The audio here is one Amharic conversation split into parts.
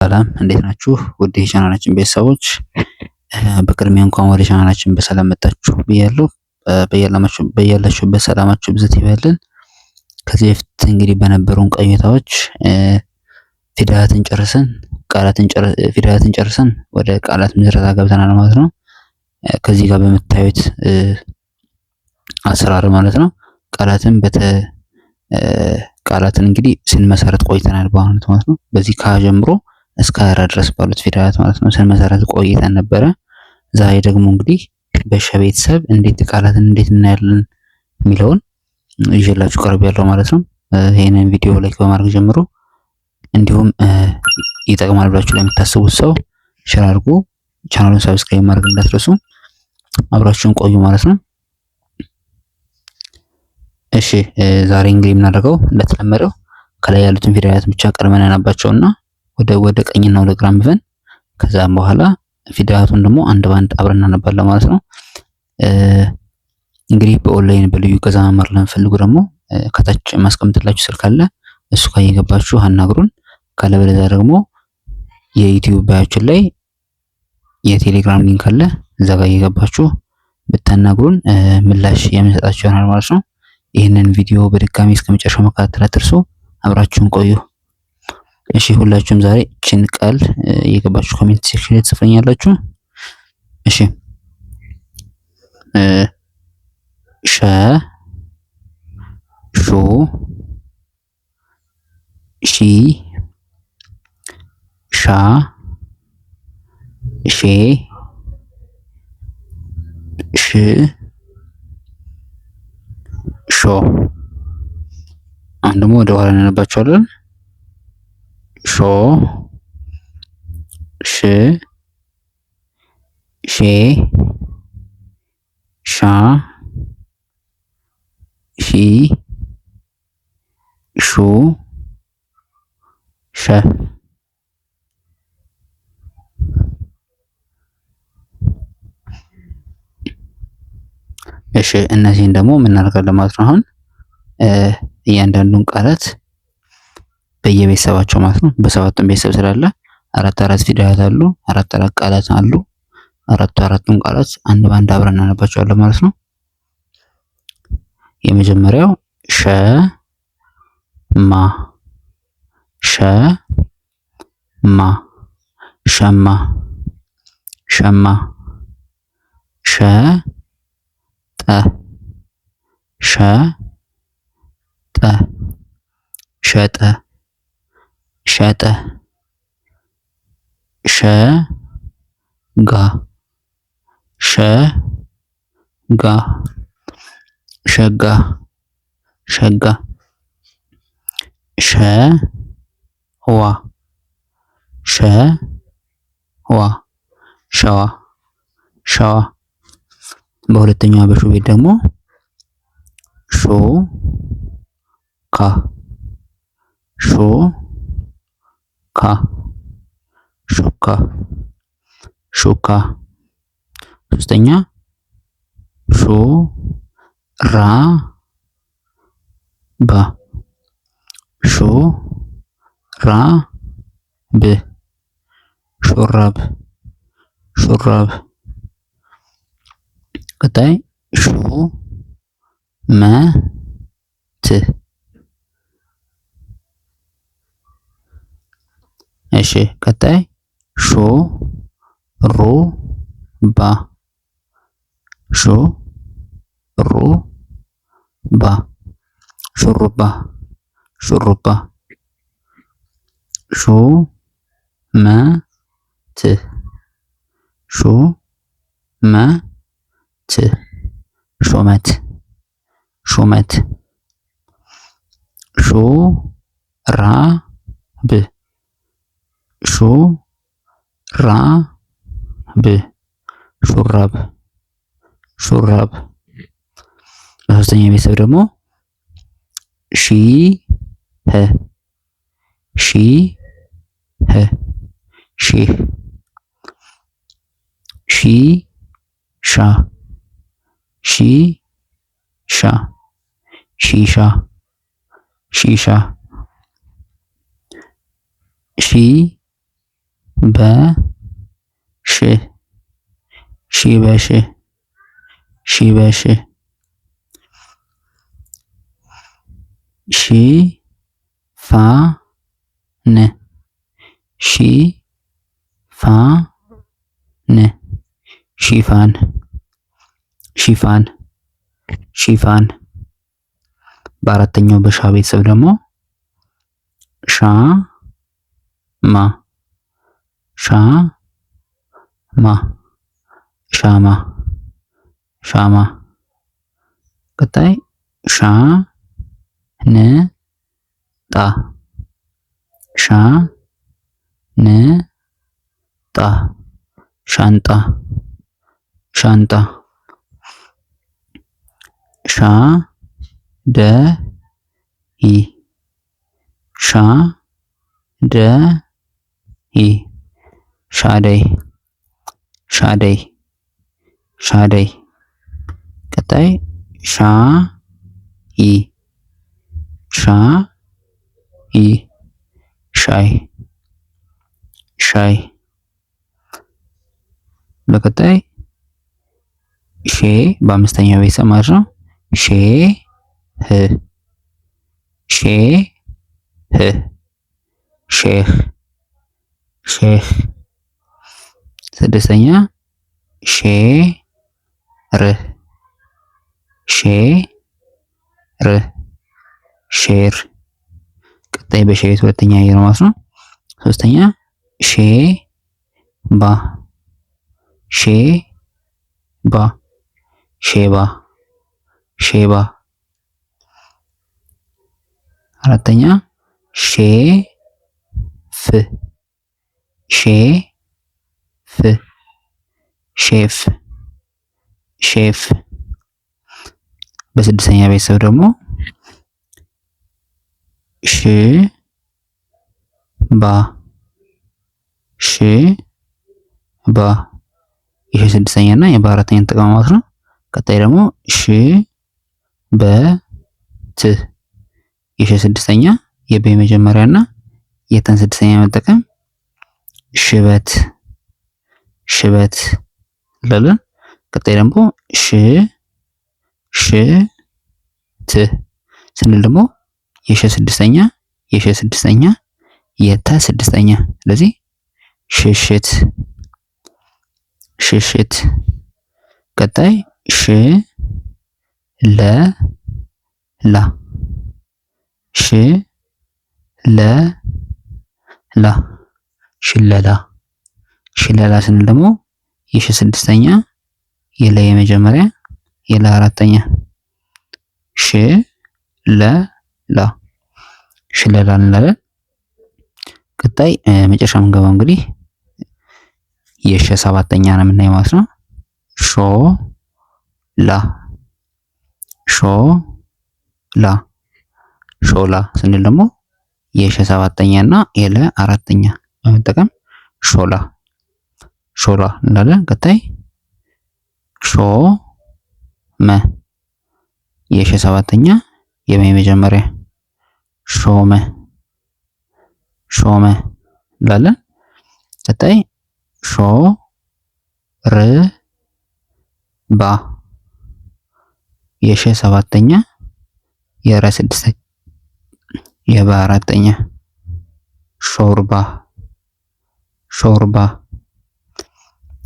ሰላም እንዴት ናችሁ? ውድ የቻናላችን ቤተሰቦች በቅድሚያ እንኳን ወደ ቻናላችን በሰላም መጣችሁ ብያለሁ። በያላችሁበት ሰላማችሁ ብዝት ይበልን። ከዚህ በፊት እንግዲህ በነበሩን ቆይታዎች ፊደላትን ጨርሰን ወደ ቃላት ምስረታ ገብተናል ማለት ነው። ከዚህ ጋር በምታዩት አሰራር ማለት ነው ቃላትን እንግዲህ ስንመሰረት ቆይተናል በአሁኑ ማለት ነው። በዚህ ጀምሮ እስከ ሀ ድረስ ባሉት ፊደላት ማለት ነው ስንመሰረት ቆይተን ነበረ። ዛሬ ደግሞ እንግዲህ በሸ ቤተሰብ ቃላትን እንዴት እናያለን የሚለውን ይዤላችሁ ቀርቤያለሁ ማለት ነው። ይሄንን ቪዲዮ ላይክ በማድረግ ጀምሮ እንዲሁም ይጠቅማል ብላችሁ ለምታስቡት ሰው ሼር አድርጉ። ቻናሉን ሰብስክራይብ ማድረግ እንዳትረሱ። አብራችሁን ቆዩ ማለት ነው። እሺ ዛሬ እንግዲህ የምናደርገው እንደተለመደው ከላይ ያሉትን ፊደላት ብቻ ቀድመን እናነባቸውና ወደ ቀኝና ወደ ግራ ብለን ከዛም በኋላ ፊደላቱን ደግሞ አንድ ባንድ አብረን እናነባለን ማለት ነው። እንግዲህ በኦንላይን በልዩ ገዛ መማር ለምትፈልጉ ደግሞ ከታች ማስቀምጥላችሁ ስልክ አለ። እሱ ጋር እየገባችሁ አናግሩን። ካለበለዚያ ደግሞ የዩቲዩብ ባያችን ላይ የቴሌግራም ሊንክ አለ። እዛ ጋር እየገባችሁ ብታናግሩን ምላሽ የምንሰጣችሁ ይሆናል ማለት ነው። ይህንን ቪዲዮ በድጋሚ እስከመጨረሻው መከታተል አትርሱ። አብራችሁን ቆዩ። እሺ ሁላችሁም ዛሬ እቺን ቃል እየገባችሁ ኮሜንት ሴክሽን ላይ ትጽፉልኛላችሁ። እሺ ሸ ሹ ሺ ሻ ሼ ሽ ሾ። አሁን ደግሞ ወደ ኋላ እናነባቸዋለን። ሾ ሽ ሼ ሻ ሺ ሹ ሸ። እሺ እነዚህን ደግሞ ምን እናደርጋለን ማለት ነው። አሁን እያንዳንዱን ቃላት በየቤተሰባቸው ማለት ነው። በሰባቱም ቤተሰብ ስላለ አራት ፊደላት አሉ፣ አራት ቃላት አሉ። አራቱን ቃላት አንድ ባንድ አብረን እናነባቸዋለን ማለት ነው። የመጀመሪያው ሸ ማ ሸ ማ ሸማ ሸማ ሸ ጠ ሸ ጠ ሸጠ ሸጠ ሸ ጋ ሸ ጋ ሸጋ ሸጋ ሸ ዋ ሸ ዋ ሸዋ ሸዋ። በሁለተኛው በሹ ቤት ደግሞ ሾ ካ ሾ ካ ሾካ ሾካ። ሶስተኛ ሾ ራ ባ ሾ ራ ብ ሾራብ ሾራብ። ቀጣይ ሾ መ ት እሺ ቀጣይ ሾ ሮ ባ ሾ ሮ ባ ሹሩባ ሹሩባ። ሾ መ ት ሾ መ ት ሾመት ሾመት። ሾ ራ ብ ሾ ራ ብ ሹራብ ሹራብ። በሶስተኛ ቤተሰብ ደግሞ ሺ ህ ሺ ህ ሺህ ሺ ሻ ሺ ሻ ሺሻ ሺሻ ሺ በሽህ ሺ በሽህ ሺ በሽህ ሽፋን ሽፋን ሽፋን ሽፋን ሽፋን። በአራተኛው በሻ ቤተሰብ ደግሞ ሻማ ሻማ ሻማ ሻማ። ቀጣይ ሻንጣ ሻንጣ ሻንጣ ሻንጣ። ሻደይ ሻደይ ሻደይ ሻደይ ሻደይ። ቀጣይ ሻይ ሻይ ሻይ ሻይ። በቀጣይ ሼ በአምስተኛው ቤተሰብ ማለት ነው። ሼህ ሼህ ሼህ ሼህ። ስድስተኛ ሼር ሼር ሼር። ቀጣይ በሼ ቤት ሁለተኛ ነው ማለት ነው። ሶስተኛ ሼባ ሼባ ሼባ ሼባ። አራተኛ ሼፍ ሼፍ ሼፍ ሼፍ። በስድስተኛ ቤተሰብ ደግሞ ሽባ ሽባ። ይሄ ስድስተኛ እና የበአራተኛ ተጠቅመን ማለት ነው። ቀጣይ ደግሞ ሽበት የሸ ስድስተኛ የበ መጀመሪያ እና የተን ስድስተኛ መጠቀም ሽበት ሽበት እንላለን። ቀጣይ ደግሞ ሽሽት ስንል ደግሞ የሸ ስድስተኛ የተ ስድስተኛ ስለዚህ ሽሽት ሽሽት። ቀጣይ ሽለላ ሽለላ ሽለላ ሽለላ ስንል ደግሞ የሸ ስድስተኛ የለ የመጀመሪያ የለ አራተኛ ሽለላ ሽለላ እንላለን። ቀጣይ መጨረሻ የምንገባው እንግዲህ የሸ ሰባተኛ ነው የምናየው ማለት ነው። ሾላ ሾላ ሾላ ስንል ደግሞ የሸ ሰባተኛ እና የለ አራተኛ በመጠቀም ሾላ ሾላ እንላለን። ቀጣይ ሾመ የሸ ሰባተኛ የመ መጀመሪያ ሾመ ሾመ እንላለን። ቀጣይ ሾርባ የሸ ሰባተኛ የረ ስድስተኛ የበ አራተኛ ሾርባ ሾርባ።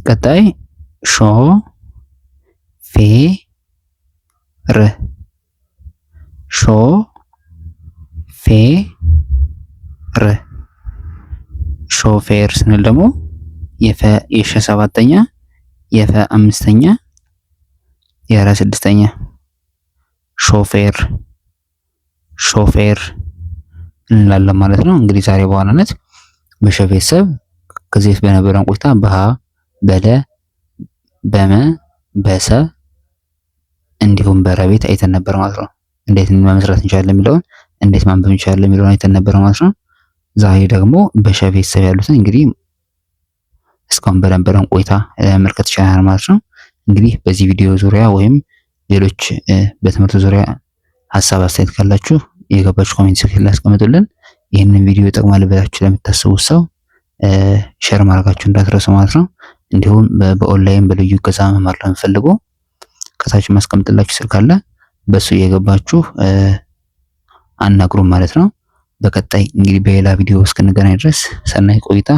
ቀጣይ ሾፌር ሾፌር ሾፌር ስንል ደግሞ የሸ ሰባተኛ የፈ አምስተኛ የረ ስድስተኛ ሾፌር ሾፌር እንላለን ማለት ነው። እንግዲህ ዛሬ በዋናነት በሸ ቤተሰብ ከዚህ በፊት በነበረን ቆይታ በሀ በለ በመ በሰ እንዲሁም በረ ቤት አይተን ነበር ማለት ነው። እንዴት መመስረት እንችላለን የሚለውን እንዴት ማንበብ እንችላለን የሚለውን አይተን ነበር ማለት ነው። ዛሬ ደግሞ በሸ ቤተሰብ ያሉትን እንግዲህ እስካሁን በነበረን ቆይታ መመልከት ይቻላል ማለት ነው። እንግዲህ በዚህ ቪዲዮ ዙሪያ ወይም ሌሎች በትምህርት ዙሪያ ሀሳብ አስተያየት ካላችሁ የገባችሁ ኮሜንት ሴክሽን ላይ አስቀምጡልን። ይህንን ቪዲዮ ይጠቅማል ብላችሁ ለምታስቡት ሰው ሼር ሼር ማድረጋችሁ እንዳትረሱ ማለት ነው። እንዲሁም በኦንላይን በልዩ እገዛ መማር ለምትፈልጉ ከታች ማስቀምጥላችሁ ስልክ አለ። በሱ እየገባችሁ አናግሩን ማለት ነው። በቀጣይ እንግዲህ በሌላ ቪዲዮ እስክንገናኝ ድረስ ሰናይ ቆይታ